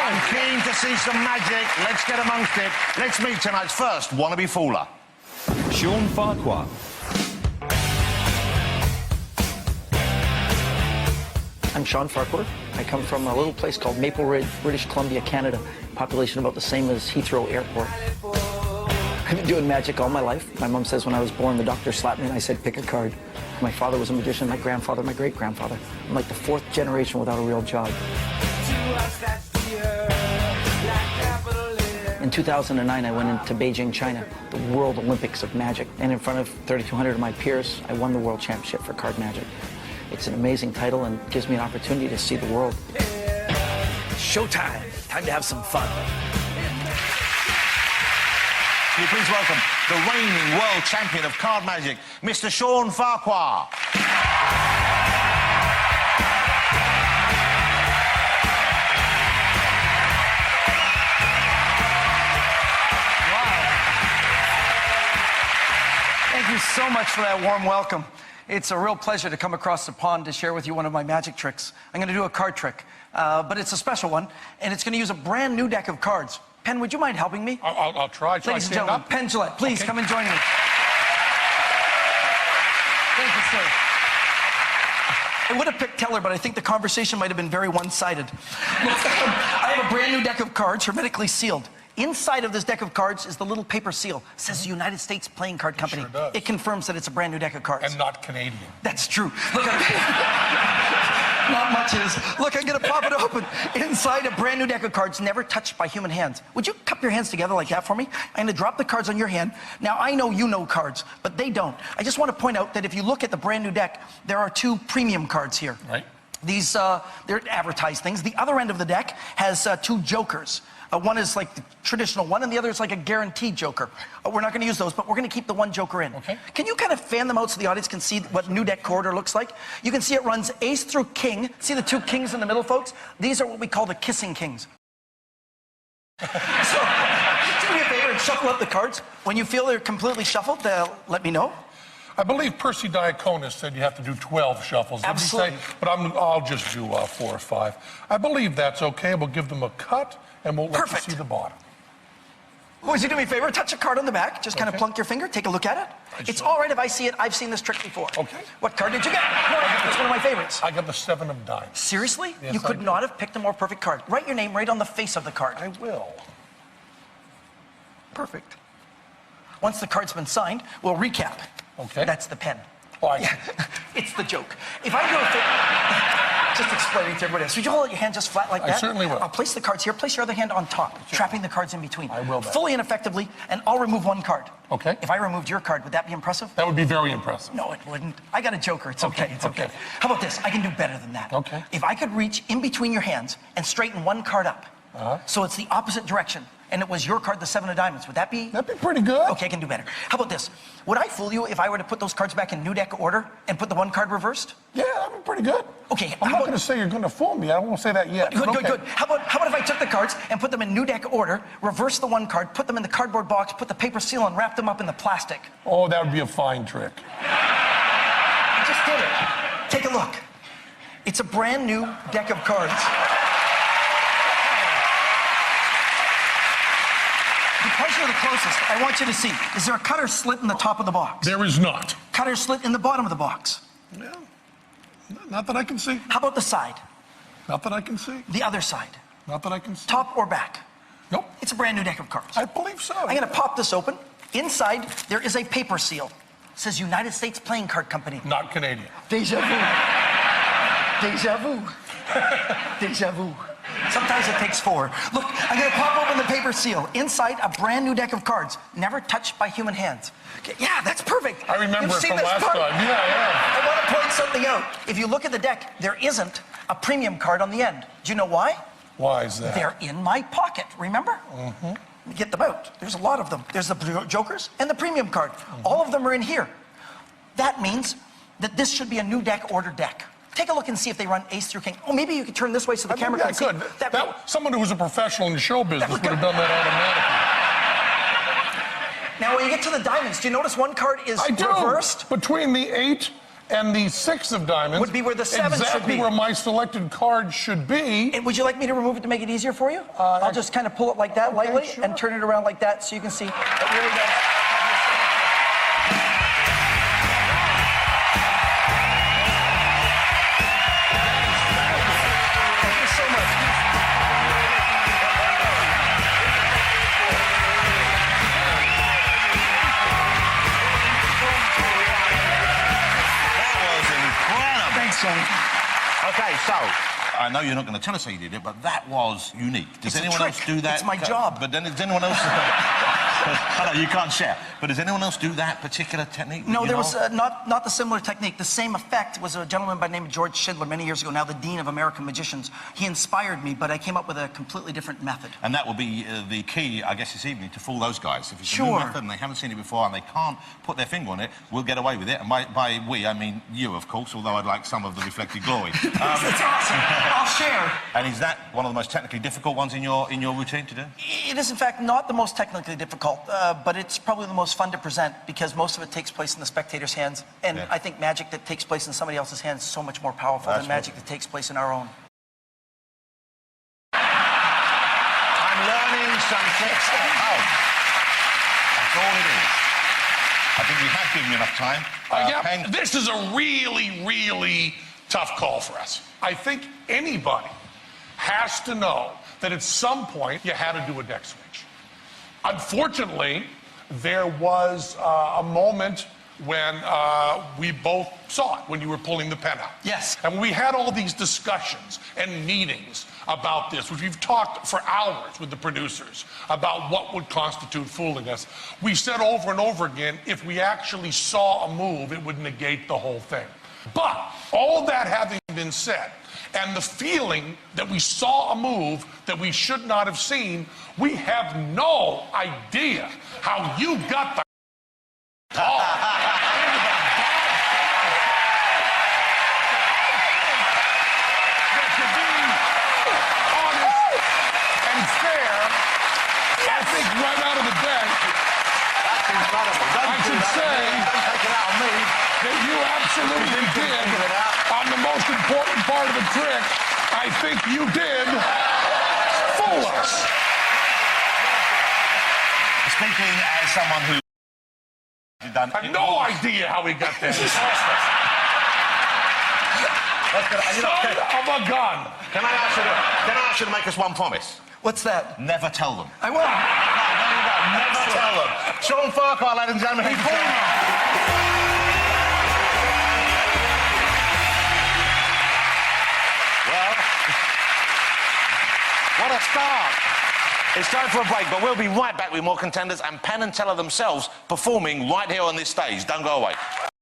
I'm keen to see some magic. Let's get amongst it. Let's meet tonight's first wannabe fooler. Sean Farquhar. I'm Sean Farquhar. I come from a little place called Maple Ridge, British Columbia, Canada. Population about the same as Heathrow Airport. I've been doing magic all my life. My mom says when I was born, the doctor slapped me and I said, pick a card. My father was a magician, my grandfather, my great-grandfather. I'm like the fourth generation without a real job. In 2009, I went into Beijing, China, the World Olympics of Magic. And in front of 3,200 of my peers, I won the World Championship for card magic. It's an amazing title and gives me an opportunity to see the world. Showtime. Time to have some fun. Can you please welcome the reigning world champion of card magic, Mr. Sean Farquhar. Thank you so much for that warm welcome. It's a real pleasure to come across the pond to share with you one of my magic tricks. I'm going to do a card trick, but it's a special one, and it's going to use a brand new deck of cards. Penn, would you mind helping me? I'll try. Ladies and gentlemen, Penn Gillette, please come and join me. Thank you, sir. I would have picked Teller, but I think the conversation might have been very one-sided. I have a brand new deck of cards, hermetically sealed. Inside of this deck of cards is the little paper seal. It says United States Playing Card Company. It sure does. It confirms that it's a brand new deck of cards. And not Canadian. That's true. Look, not much is. Look, I'm going to pop it open. Inside a brand new deck of cards, never touched by human hands. Would you cup your hands together like that for me? I'm going to drop the cards on your hand. Now, I know you know cards, but they don't. I just want to point out that if you look at the brand new deck, there are two premium cards here. Right. These, they're advertised things. The other end of the deck has two jokers. One is like the traditional one, and the other is like a guaranteed joker. We're not going to use those, but we're going to keep the one joker in. Okay. Can you kind of fan them out so the audience can see what new deck order looks like? You can see it runs ace through king. See the two kings in the middle, folks? These are what we call the kissing kings. So, do me a favor and shuffle up the cards. When you feel they're completely shuffled, let me know. I believe Percy Diaconis said you have to do 12 shuffles. Did Absolutely. he say? But I'll just do 4 or 5. I believe that's okay. We'll give them a cut, and we'll let Perfect. you see the bottom. Would you do me a favor? Touch a card on the back. Just kind of plunk your finger. Take a look at it. It's all right if I see it. I've seen this trick before. Okay. What card did you get? It's one of my favorites. I got the 7 of diamonds. Seriously? Yes, You could I did. not have picked a more perfect card. Write your name right on the face of the card. I will. Perfect. Once the card's been signed, we'll recap. Okay. That's the pen. Why? Yeah, it's the joke. If I do a just explaining to everybody else. Would you hold your hand just flat like that? I certainly will. I'll place the cards here. Place your other hand on top, trapping the cards in between. I will, then. Fully and effectively, and I'll remove one card. Okay. If I removed your card, would that be impressive? That would be very impressive. No, it wouldn't. I got a joker. It's okay. It's okay. Okay. How about this? I can do better than that. Okay. If I could reach in between your hands and straighten one card up, so it's the opposite direction, and it was your card, the 7 of diamonds, would that be? That'd be pretty good. Okay, I can do better. How about this? Would I fool you if I were to put those cards back in new deck order and put the one card reversed? Yeah, that'd be pretty good. Okay. I'm not going to say you're going to fool me. I won't say that yet. Good, but good, okay. good. How about if I took the cards and put them in new deck order, reverse the one card, put them in the cardboard box, put the paper seal, and wrap them up in the plastic? Oh, that would be a fine trick. I just did it. Take a look. It's a brand new deck of cards. Because you're the closest, I want you to see. Is there a cut or slit in the top of the box? There is not. Cut or slit in the bottom of the box? No, not that I can see. How about the side? Not that I can see. The other side? Not that I can see. Top or back? Nope. It's a brand new deck of cards. I believe so. I'm going to pop this open. Inside, there is a paper seal. It says United States Playing Card Company. Not Canadian. Deja vu. Deja vu. Deja vu. Sometimes it takes 4. Look, I'm going to pop open the paper seal. Inside, a brand new deck of cards, never touched by human hands. Okay, yeah, that's perfect. I remember You've it seen from this last card? time. Yeah. I want to point something out. If you look at the deck, there isn't a premium card on the end. Do you know why? Why is that? They're in my pocket, remember? Mm-hmm. Get them out. There's a lot of them. There's the jokers and the premium card. All of them are in here. That means that this should be a new deck order deck. Take a look and see if they run ace through king. Oh, maybe you could turn this way so the camera Yeah, can see. good. Someone who was a professional in show business would have done that automatically. Now, when you get to the diamonds, do you notice one card is I do. reversed? Between the 8 And the 6 of diamonds would be where the 7 should exactly be. where my selected card should be. And would you like me to remove it to make it easier for you? I'll just kind of pull it like that lightly sure. and turn it around like that so you can see. It really does. Thank you so much. That was incredible. Thanks, Johnny. Okay, so I know you're not going to tell us how you did it, but that was unique. Does It's a anyone trick. else do that? It's my job. But then does anyone else? I know you can't share. But does anyone else do that particular technique? No, you there know? was not the similar technique. The same effect was a gentleman by the name of George Schindler many years ago, now the Dean of American Magicians. He inspired me, but I came up with a completely different method. And that will be the key, I guess, this evening to fool those guys. If it's a new Sure. method and they haven't seen it before and they can't put their finger on it, we'll get away with it. And by we, I mean you, of course, although I'd like some of the reflected glory. That's awesome. I'll share. And is that one of the most technically difficult ones in your routine to do? It is, in fact, not the most technically difficult, but it's probably the most fun to present because most of it takes place in the spectator's hands. And Yeah. I think magic that takes place in somebody else's hands is so much more powerful than magic that takes place in our own. I'm learning some tricks at home. That's all it is. I think we have given you enough time. Yeah, Penn, this is a really, really tough call for us. I think anybody has to know that at some point you had to do a deck switch. Unfortunately, there was a moment when we both saw it, when you were pulling the pen out. Yes. And we had all these discussions and meetings about this, which we've talked for hours with the producers about what would constitute fooling us. We said over and over again, if we actually saw a move, it would negate the whole thing. But all that having been said, and the feeling that we saw a move that we should not have seen, we have no idea how you got the call. To be honest and fair, I think right out of the deck, that's incredible. I should say Don't take it out on me. that you absolutely did. On the most important part of the trick, I think you did fool us. Speaking as someone who done I have no idea how he got there. Son of a gun. Can I ask you to make us one promise? What's that? Never tell them. I will. There you go. Never tell them. Sean Farquhar, ladies and gentlemen. Thank you so much. Well, what a start. It's time for a break, but we'll be right back with more contenders and Penn and Teller themselves performing right here on this stage. Don't go away.